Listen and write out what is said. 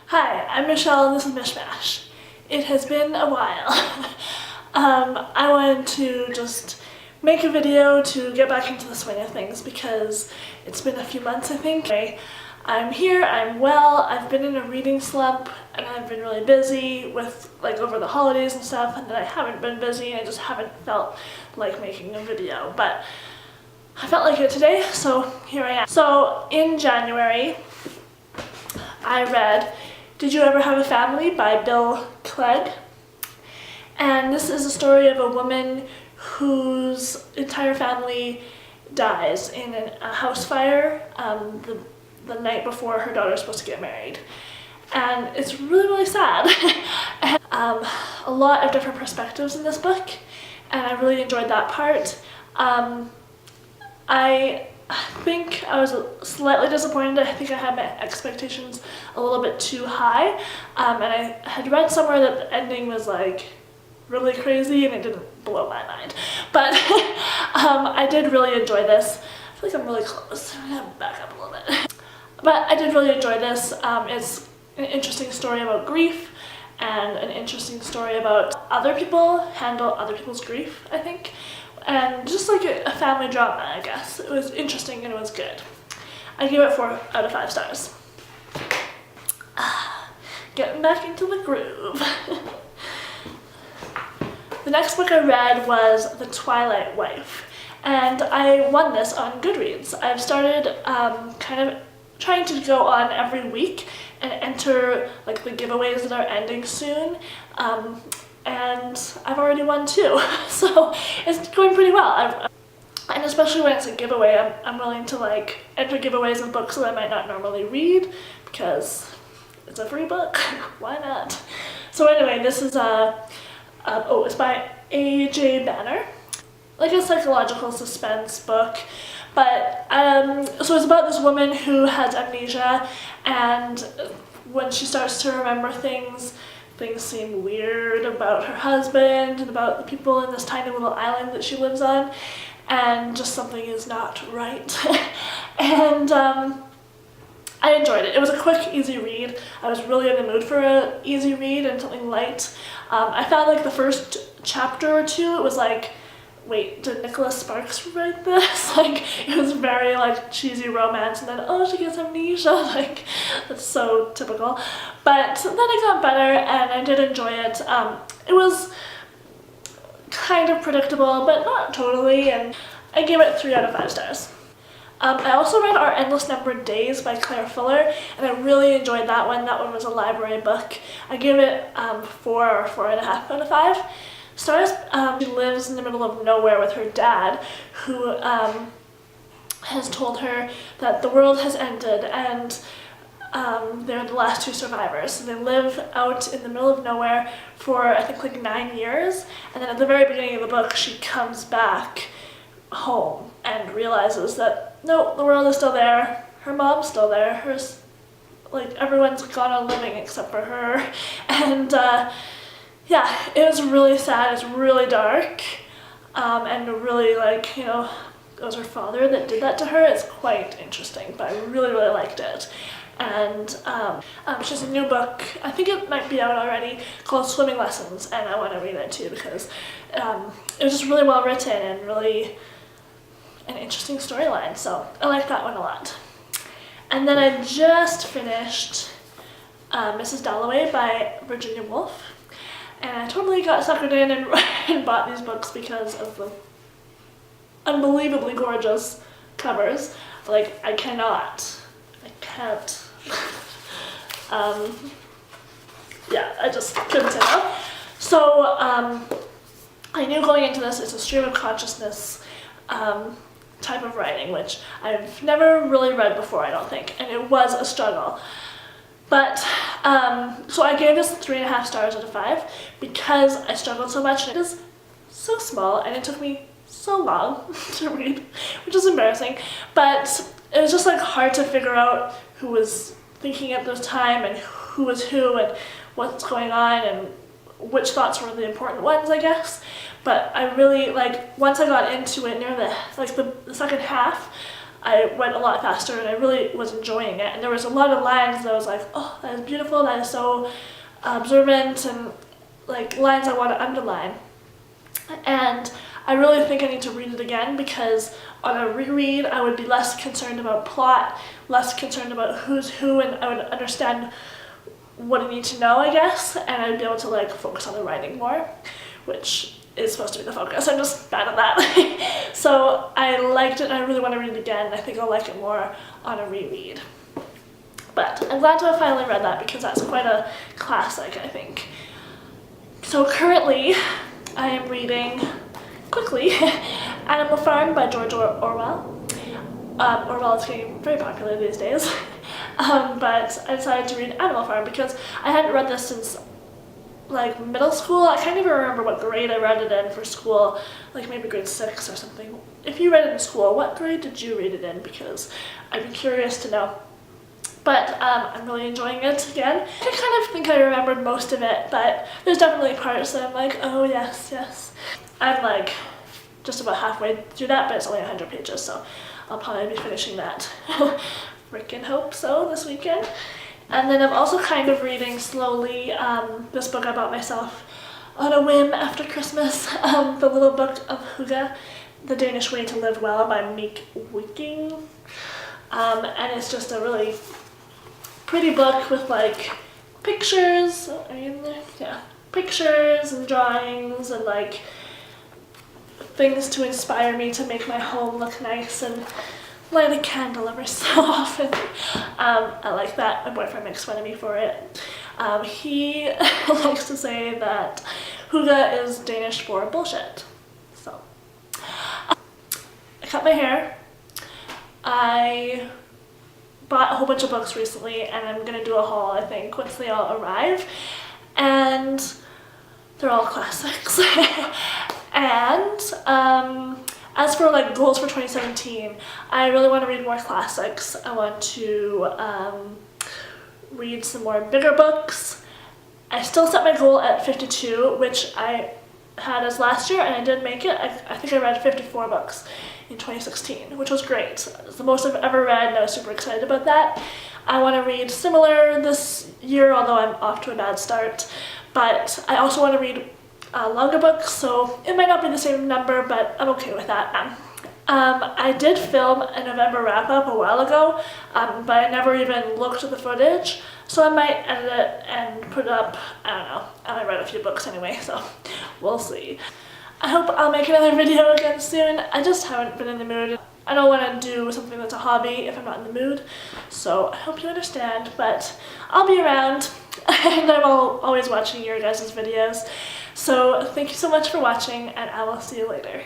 Hi, I'm Michelle and this is Michmash. It has been a while. I wanted to just make a video to get back into the swing of things because it's been a few months, I think. I'm here, I'm well, I've been in a reading slump and I've been really busy with over the holidays and stuff, and then I haven't been busy and I just haven't felt like making a video, but I felt like it today, so here I am. So in January, I read Did You Ever Have a Family by Clegg. And this is a story of a woman whose entire family dies in a house fire the night before her daughter's supposed to get married. And it's really, really sad. And, a lot of different perspectives in this book, and I really enjoyed that part. I think I was slightly disappointed. I think I had my expectations a little bit too high, and I had read somewhere that the ending was really crazy and it didn't blow my mind. But I did really enjoy this. I feel like I'm really close. I'm gonna back up a little bit. But I did really enjoy this. It's an interesting story about grief and an interesting story about other people handle other people's grief, I think. And just like a family drama, I guess. It was interesting and it was good. I gave it 4 out of 5 stars. Getting back into the groove. The next book I read was The Twilight Wife, and I won this on Goodreads. I've started kind of trying to go on every week and enter the giveaways that are ending soon. And I've already won 2, so it's going pretty well. And especially when it's a giveaway, I'm willing to enter giveaways of books that I might not normally read because it's a free book. Why not? So anyway, this is it's by A.J. Banner, like a psychological suspense book. But so it's about this woman who has amnesia, and when she starts to remember things seem weird about her husband and about the people in this tiny little island that she lives on, and just something is not right. And I enjoyed it. It was a quick, easy read. I was really in the mood for an easy read and something light. I found the first chapter or 2, it was wait, did Nicholas Sparks write this? It was very cheesy romance, and then oh, she gets amnesia. That's so typical. But then it got better and I did enjoy it. It was kind of predictable, but not totally, and I gave it 3 out of 5 stars. I also read Our Endless Numbered Days by Claire Fuller, and I really enjoyed that one. That one was a library book. I gave it 4 or 4.5 out of 5 stars. She lives in the middle of nowhere with her dad, who has told her that the world has ended, and they're the last 2 survivors. So they live out in the middle of nowhere for I think 9 years, and then at the very beginning of the book she comes back home and realizes that no, the world is still there, her mom's still there, everyone's gone on living except for her. And yeah, it was really sad. It's really dark, and really it was her father that did that to her. It's quite interesting, but I really, really liked it. And she has a new book, I think it might be out already, called Swimming Lessons, and I want to read it too because it was just really well written and really an interesting storyline, so I like that one a lot. And then I just finished Mrs. Dalloway by Virginia Woolf, and I totally got suckered in and bought these books because of the unbelievably gorgeous covers. I can't. Yeah, I just couldn't say no. So I knew going into this it's a stream of consciousness type of writing, which I've never really read before, I don't think, and it was a struggle. But so I gave this 3.5 stars out of 5 because I struggled so much, and it is so small and it took me so long to read, which is embarrassing. But it was just hard to figure out who was thinking at the time and who was who and what's going on and which thoughts were the important ones, I guess. But I really once I got into it near the second half, I went a lot faster and I really was enjoying it. And there was a lot of lines that I was like, oh, that is beautiful, that is so observant, and like lines I want to underline. And I really think I need to read it again, because on a reread I would be less concerned about plot, less concerned about who's who, and I would understand what I need to know, I guess, and I'd be able to like focus on the writing more, which is supposed to be the focus. I'm just bad at that. So I liked it and I really want to read it again. I think I'll like it more on a reread. But I'm glad to have finally read that, because that's quite a classic, I think. So currently I am reading, quickly, Animal Farm by George Orwell. Orwell is getting very popular these days. But I decided to read Animal Farm because I hadn't read this since like middle school. I can't even remember what grade I read it in for school, like maybe grade 6 or something. If you read it in school, what grade did you read it in? Because I'd be curious to know. But I'm really enjoying it again. I kind of think I remembered most of it, but there's definitely parts that I'm like, oh yes, yes. I'm like just about halfway through that, but it's only 100 pages, so I'll probably be finishing that. Frickin' hope so this weekend. And then I'm also kind of reading slowly this book I bought myself on a whim after Christmas, the little book of Hygge, The Danish Way to Live Well by Meik, Wking. And it's just a really pretty book with like pictures, pictures and drawings and like things to inspire me to make my home look nice and light a candle every so often. I like that. My boyfriend makes fun of me for it. He likes to say that Hygge is Danish for bullshit. So, I cut my hair. I bought a whole bunch of books recently, and I'm gonna do a haul, I think, once they all arrive. And they're all classics. And as for like goals for 2017, I really want to read more classics. I want to read some more bigger books. I still set my goal at 52, which I had as last year, and I did make it. I think I read 54 books in 2016, which was great. It's the most I've ever read, and I was super excited about that. I want to read similar this year, although I'm off to a bad start. But I also want to read longer books, so it might not be the same number, but I'm okay with that. I did film a November wrap-up a while ago, but I never even looked at the footage, so I might edit it and put it up. I don't know. I might read a few books anyway, so we'll see. I hope I'll make another video again soon. I just haven't been in the mood. I don't want to do something that's a hobby if I'm not in the mood, so I hope you understand, but I'll be around, and I'm always watching your guys' videos. So thank you so much for watching, and I will see you later.